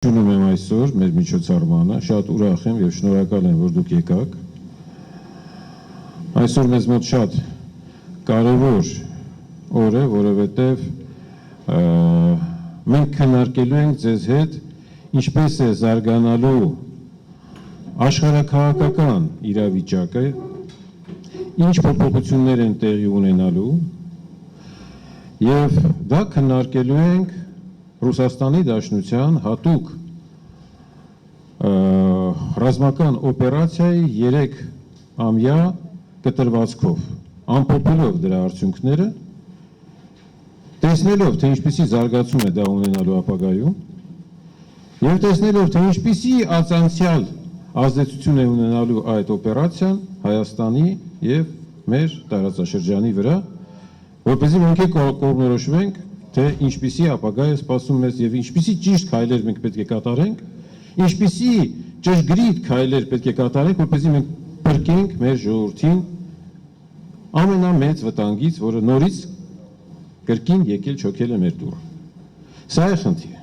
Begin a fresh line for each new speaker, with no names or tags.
Շնորհում եմ այսօր մեր միջոցառմանը, շատ ուրախ եմ եւ շնորհակալ եմ, որ դուք եկաք։ Այսօր մեզ մոտ շատ կարևոր օր է, որովհետեւ մենք քննարկելու ենք ձեզ հետ ինչպես է զարգանալու աշխարհաքաղաքական իրավիճակը, ինչ փոփոխություններ են տեղի ունենալու եւ դա քննարկելու ենք Ռուսաստանի Դաշնության հատուկ ռազմական օպերացիայի 3 ամյա կտրվածքով, ամփոփելով դրա արդյունքները, տեսնելով, թե ինչպիսի զարգացում է դա ունենալու ապագայում, եւ տեսնելով, թե ինչպիսի անցյալ ազդեցություն է ունենալու այդ օպերացիան Հայաստանի եւ մեր տարածաշրջանի վրա, որպեսզի մենք կողմնորոշվենք թե ինչպիսի ապագա է սպասում մեզ եւ ինչպիսի ճիշտ քայլեր մենք պետք է կատարենք, ինչպիսի ճշգրիտ քայլեր պետք է կատարենք, որպեսզի մենք փրկենք մեր ժողովրդին ամենամեծ վտանգից, որը նորից կրկին եկել չոքել է մեր դուռը։ Սա է խնդիրը։